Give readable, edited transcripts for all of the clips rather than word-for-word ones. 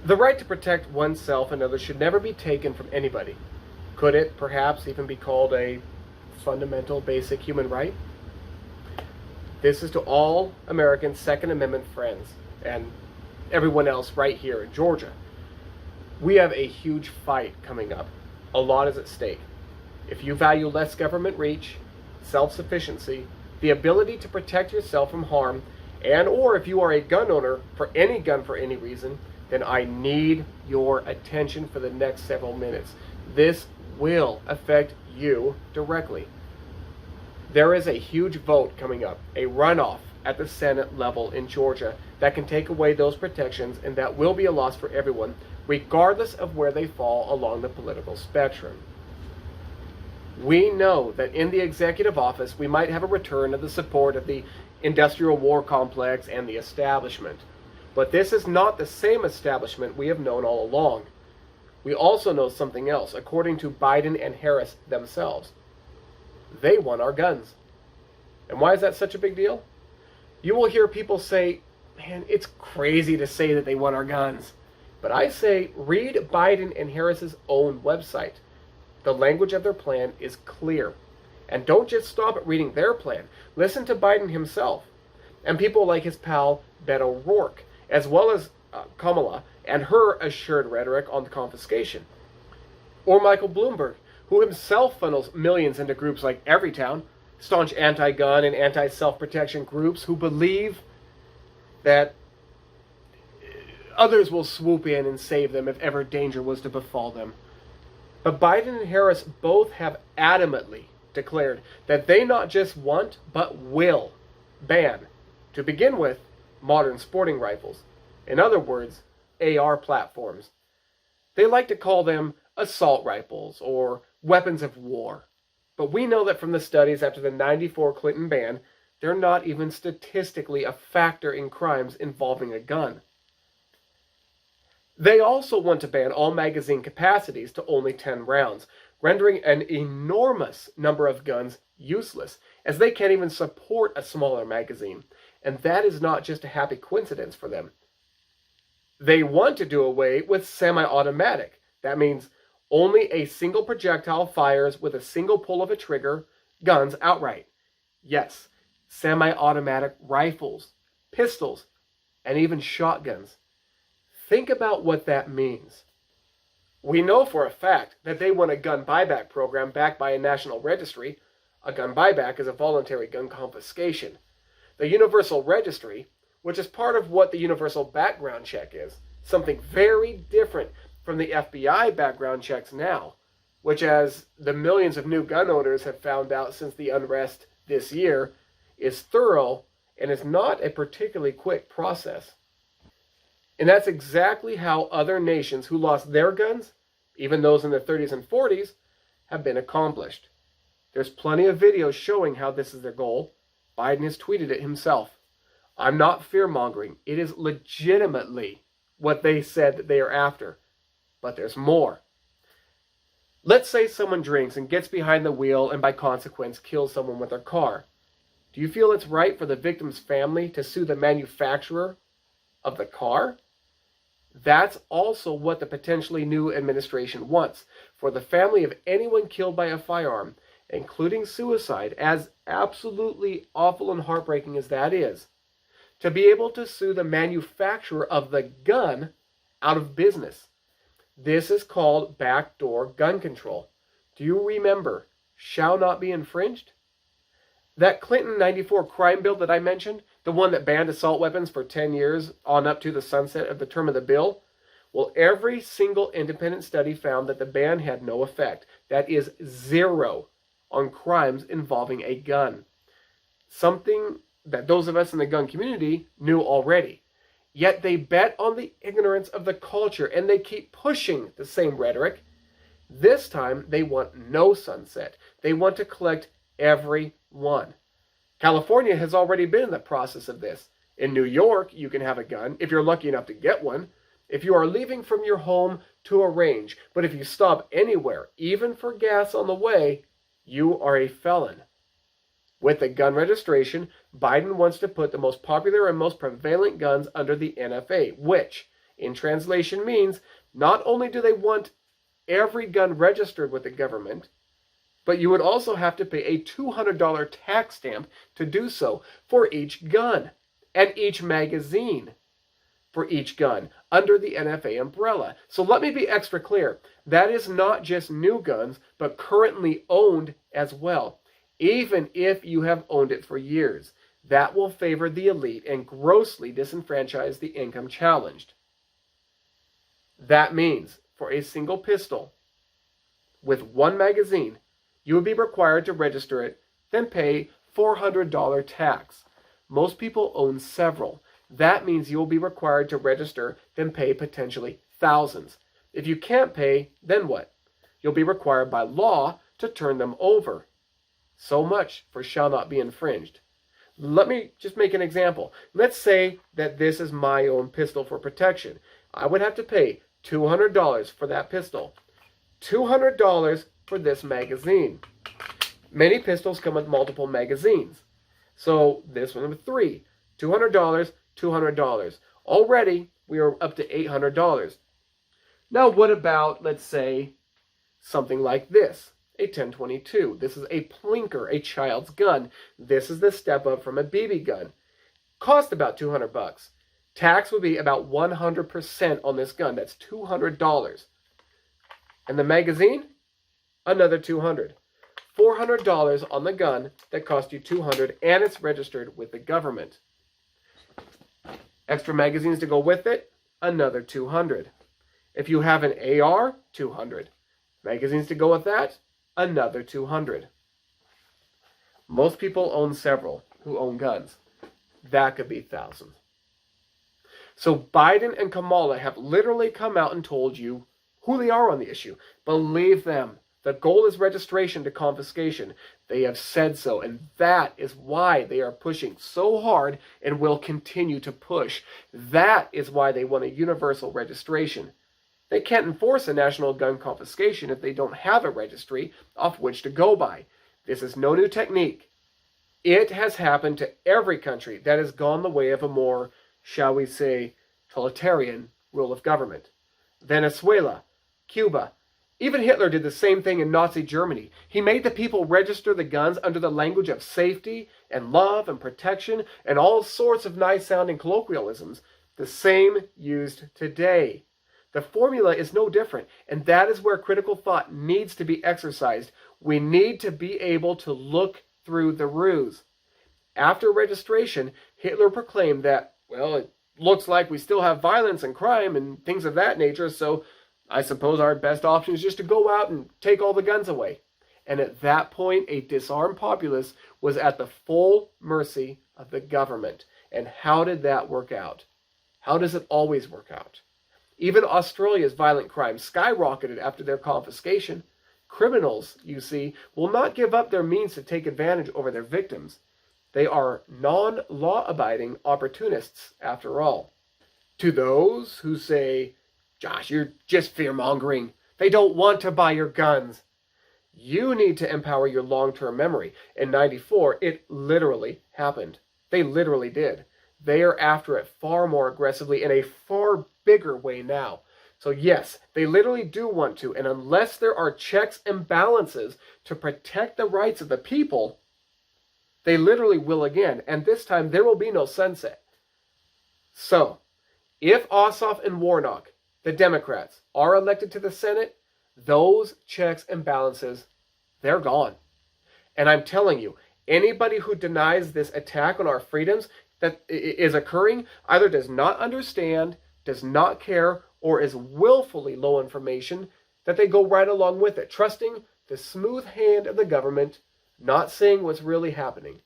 The right to protect oneself and others should never be taken from anybody. Could it perhaps even be called a fundamental basic human right? This is to all American Second Amendment friends and everyone else right here in Georgia. We have a huge fight coming up. A lot is at stake. If you value less government reach, self-sufficiency, the ability to protect yourself from harm, and or if you are a gun owner for any gun for any reason, then I need your attention for the next several minutes. This will affect you directly. There is a huge vote coming up, a runoff at the Senate level in Georgia that can take away those protections, and that will be a loss for everyone, regardless of where they fall along the political spectrum. We know that in the executive office, we might have a return of the support of the industrial war complex and the establishment. But this is not the same establishment we have known all along. We also know something else, according to Biden and Harris themselves. They want our guns. And why is that such a big deal? You will hear people say, man, it's crazy to say that they want our guns. But I say, read Biden and Harris's own website. The language of their plan is clear. And don't just stop at reading their plan. Listen to Biden himself and people like his pal Beto O'Rourke, as well as Kamala and her assured rhetoric on the confiscation. Or Michael Bloomberg, who himself funnels millions into groups like Everytown, staunch anti-gun and anti-self-protection groups who believe that others will swoop in and save them if ever danger was to befall them. But Biden and Harris both have adamantly declared that they not just want, but will ban, to begin with, modern sporting rifles. In other words, AR platforms. They like to call them assault rifles or weapons of war. But we know that from the studies after the '94 Clinton ban, they're not even statistically a factor in crimes involving a gun. They also want to ban all magazine capacities to only 10 rounds, rendering an enormous number of guns useless, as they can't even support a smaller magazine. And that is not just a happy coincidence for them. They want to do away with semi-automatic. That means only a single projectile fires with a single pull of a trigger, guns outright. Yes, semi-automatic rifles, pistols, and even shotguns. Think about what that means. We know for a fact that they want a gun buyback program backed by a national registry. A gun buyback is a voluntary gun confiscation. The Universal Registry, which is part of what the Universal Background Check is, something very different from the FBI background checks now, which, as the millions of new gun owners have found out since the unrest this year, is thorough and is not a particularly quick process. And that's exactly how other nations who lost their guns, even those in the 30s and 40s, have been accomplished. There's plenty of videos showing how this is their goal. Biden has tweeted it himself. I'm not fear-mongering. It is legitimately what they said that they are after. But there's more. Let's say someone drinks and gets behind the wheel and by consequence kills someone with their car. Do you feel it's right for the victim's family to sue the manufacturer of the car? That's also what the potentially new administration wants, for the family of anyone killed by a firearm, including suicide, as absolutely awful and heartbreaking as that is, to be able to sue the manufacturer of the gun out of business. This is called backdoor gun control. Do you remember, shall not be infringed? That Clinton '94 crime bill that I mentioned, the one that banned assault weapons for 10 years on up to the sunset of the term of the bill, well, every single independent study found that the ban had no effect. That is zero on crimes involving a gun. Something that those of us in the gun community knew already. Yet they bet on the ignorance of the culture and they keep pushing the same rhetoric. This time they want no sunset. They want to collect every one. California has already been in the process of this. In New York, you can have a gun if you're lucky enough to get one, if you are leaving from your home to a range. But if you stop anywhere, even for gas on the way, you are a felon. With the gun registration, Biden wants to put the most popular and most prevalent guns under the NFA, which In translation means not only do they want every gun registered with the government, but you would also have to pay a $200 tax stamp to do so for each gun and each magazine for each gun under the NFA umbrella. So let me be extra clear. That is not just new guns, but currently owned as well. Even if you have owned it for years, that will favor the elite and grossly disenfranchise the income challenged. That means for a single pistol with one magazine, you would be required to register it, then pay $400 tax. Most people own several. That means you will be required to register, then pay potentially thousands. If you can't pay, then what? You'll be required by law to turn them over. So much for shall not be infringed. Let me just make an example. Let's say that this is my own pistol for protection. I would have to pay $200 for that pistol. $200 for this magazine. Many pistols come with multiple magazines. So this one with 3. $200, $200. Already, we are up to $800. Now, what about, let's say, something like this? A 1022. This is a plinker, a child's gun. This is the step up from a BB gun. Cost about $200. Tax would be about 100% on this gun. That's $200. And the magazine? Another $200. $400 on the gun that cost you $200, and it's registered with the government. Extra magazines to go with it? Another $200. If you have an AR, $200. Magazines to go with that? Another $200. Most people own several who own guns. That could be thousands. So Biden and Kamala have literally come out and told you who they are on the issue. Believe them. The goal is registration to confiscation. They have said so, and that is why they are pushing so hard and will continue to push. That is why they want a universal registration. They can't enforce a national gun confiscation if they don't have a registry off which to go by. This is no new technique. It has happened to every country that has gone the way of a more, shall we say, totalitarian rule of government. Venezuela, Cuba. Even Hitler did the same thing in Nazi Germany. He made the people register the guns under the language of safety and love and protection and all sorts of nice-sounding colloquialisms, the same used today. The formula is no different, and that is where critical thought needs to be exercised. We need to be able to look through the ruse. After registration, Hitler proclaimed that, well, it looks like we still have violence and crime and things of that nature, so I suppose our best option is just to go out and take all the guns away. And at that point, a disarmed populace was at the full mercy of the government. And how did that work out? How does it always work out? Even Australia's violent crime skyrocketed after their confiscation. Criminals, you see, will not give up their means to take advantage over their victims. They are non-law-abiding opportunists, after all. To those who say, Josh, you're just fear-mongering. They don't want to buy your guns. You need to empower your long-term memory. In '94, it literally happened. They literally did. They are after it far more aggressively in a far bigger way now. So yes, they literally do want to, and unless there are checks and balances to protect the rights of the people, they literally will again, and this time there will be no sunset. So, if Ossoff and Warnock, the Democrats, are elected to the Senate, those checks and balances, they're gone. And I'm telling you, anybody who denies this attack on our freedoms that is occurring either does not understand, does not care, or is willfully low information that they go right along with it, trusting the smooth hand of the government, not seeing what's really happening.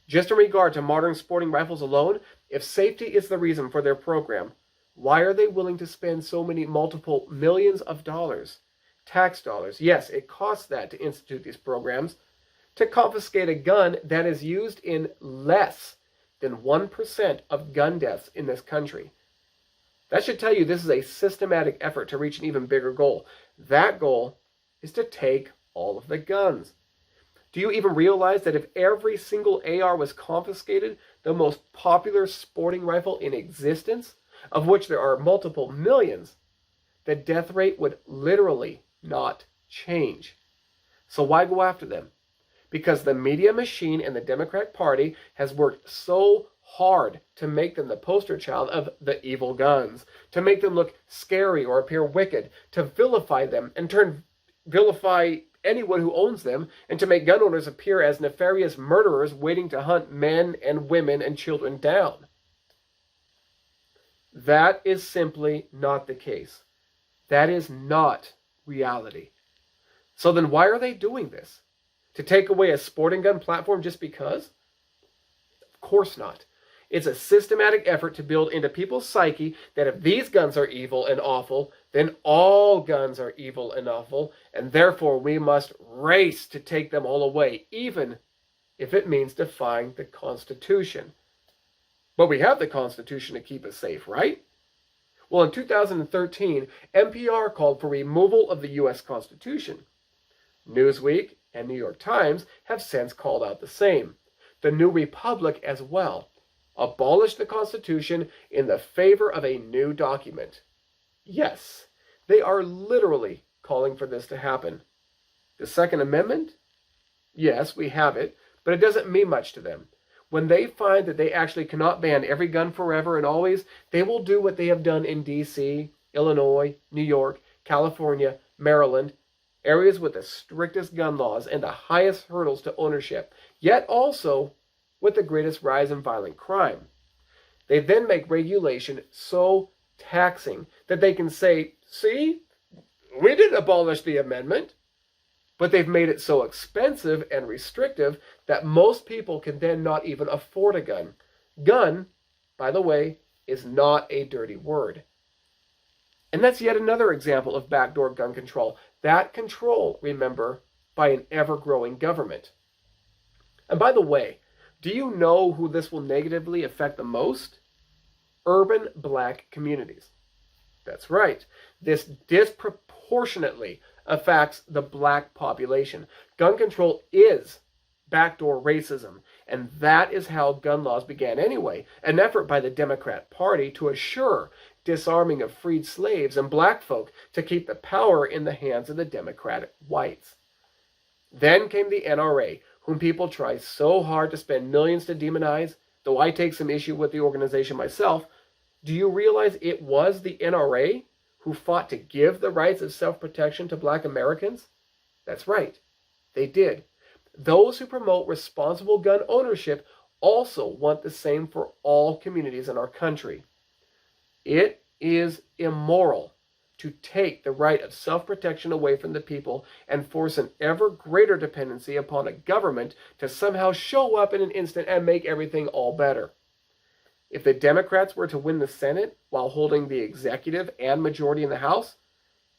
Just in regard to modern sporting rifles alone, if safety is the reason for their program, why are they willing to spend so many multiple millions of dollars? Tax dollars. Yes, it costs that to institute these programs. To confiscate a gun that is used in less than 1% of gun deaths in this country. That should tell you this is a systematic effort to reach an even bigger goal. That goal is to take all of the guns. Do you even realize that if every single AR was confiscated, the most popular sporting rifle in existence, of which there are multiple millions, the death rate would literally not change. So why go after them? Because the media machine and the Democratic Party has worked so hard to make them the poster child of the evil guns, to make them look scary or appear wicked, to vilify them and vilify anyone who owns them, and to make gun owners appear as nefarious murderers waiting to hunt men and women and children down. That is simply not the case. That is not reality. So then why are they doing this? To take away a sporting gun platform just because? Of course not. It's a systematic effort to build into people's psyche that if these guns are evil and awful, then all guns are evil and awful, and therefore we must race to take them all away, even if it means defying the Constitution. But we have the Constitution to keep us safe, right? Well, in 2013, NPR called for removal of the U.S. Constitution. Newsweek and New York Times have since called out the same. The New Republic as well abolished the Constitution in the favor of a new document. Yes, they are literally calling for this to happen. The Second Amendment? Yes, we have it, but it doesn't mean much to them. When they find that they actually cannot ban every gun forever and always, they will do what they have done in D.C., Illinois, New York, California, Maryland, areas with the strictest gun laws and the highest hurdles to ownership, yet also with the greatest rise in violent crime. They then make regulation so taxing that they can say, see, we didn't abolish the amendment. But they've made it so expensive and restrictive that most people can then not even afford a gun. Gun, by the way, is not a dirty word. And that's yet another example of backdoor gun control. That control, remember, by an ever-growing government. And by the way, do you know who this will negatively affect the most? Urban black communities. That's right. This disproportionately affects the black population. Gun control is backdoor racism, and that is how gun laws began anyway, an effort by the Democrat Party to assure disarming of freed slaves and black folk to keep the power in the hands of the Democratic whites. Then came the NRA, whom people try so hard to spend millions to demonize, though I take some issue with the organization myself. Do you realize it was the NRA who fought to give the rights of self-protection to black Americans? That's right, they did. Those who promote responsible gun ownership also want the same for all communities in our country. It is immoral to take the right of self-protection away from the people and force an ever greater dependency upon a government to somehow show up in an instant and make everything all better. If the Democrats were to win the Senate while holding the executive and majority in the House,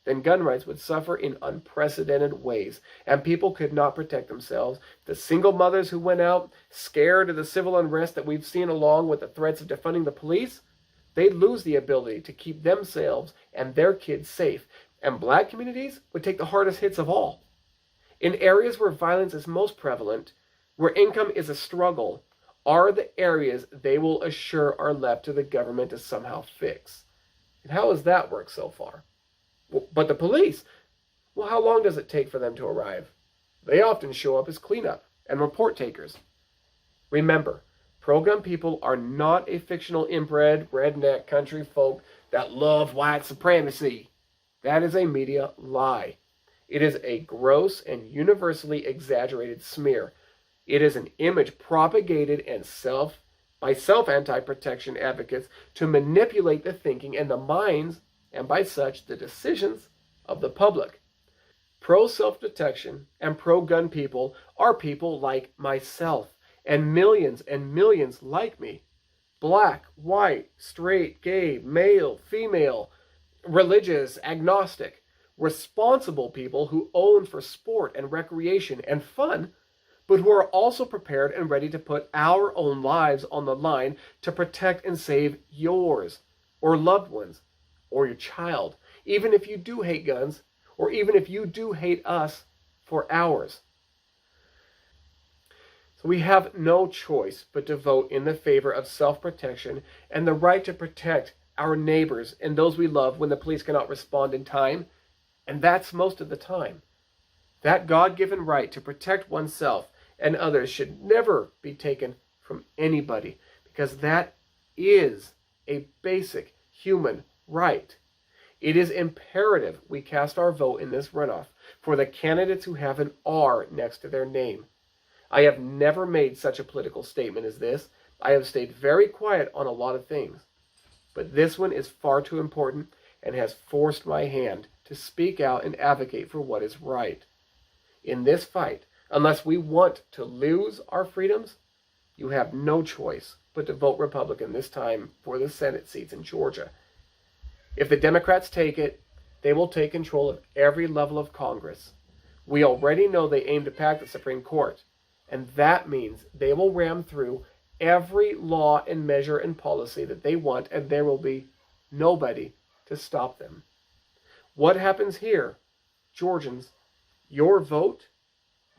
then gun rights would suffer in unprecedented ways, and people could not protect themselves. The single mothers who went out scared of the civil unrest that we've seen, along with the threats of defunding the police, they'd lose the ability to keep themselves and their kids safe, and black communities would take the hardest hits of all. In areas where violence is most prevalent, where income is a struggle, are the areas they will assure are left to the government to somehow fix. And how has that worked so far? But the police, well, how long does it take for them to arrive? They often show up as cleanup and report takers. Remember, pro-gun people are not a fictional inbred redneck country folk that love white supremacy. That is a media lie. It is a gross and universally exaggerated smear. It is an image propagated by self-anti-protection advocates to manipulate the thinking and the minds, and by such the decisions, of the public. Pro-self-protection and pro-gun people are people like myself, and millions like me. Black, white, straight, gay, male, female, religious, agnostic, responsible people who own for sport and recreation and fun, but who are also prepared and ready to put our own lives on the line to protect and save yours, or loved ones, or your child, even if you do hate guns, or even if you do hate us for ours. So we have no choice but to vote in the favor of self-protection and the right to protect our neighbors, and those we love when the police cannot respond in time, and that's most of the time. That God-given right to protect oneself and others should never be taken from anybody, because that is a basic human right. It is imperative we cast our vote in this runoff for the candidates who have an R next to their name. I have never made such a political statement as this. I have stayed very quiet on a lot of things. But this one is far too important and has forced my hand to speak out and advocate for what is right. In this fight, unless we want to lose our freedoms, you have no choice but to vote Republican this time for the Senate seats in Georgia. If the Democrats take it, they will take control of every level of Congress. We already know they aim to pack the Supreme Court, and that means they will ram through every law and measure and policy that they want, and there will be nobody to stop them. What happens here, Georgians, your vote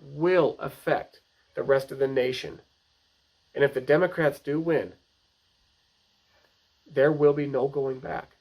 will affect the rest of the nation. And if the Democrats do win, there will be no going back.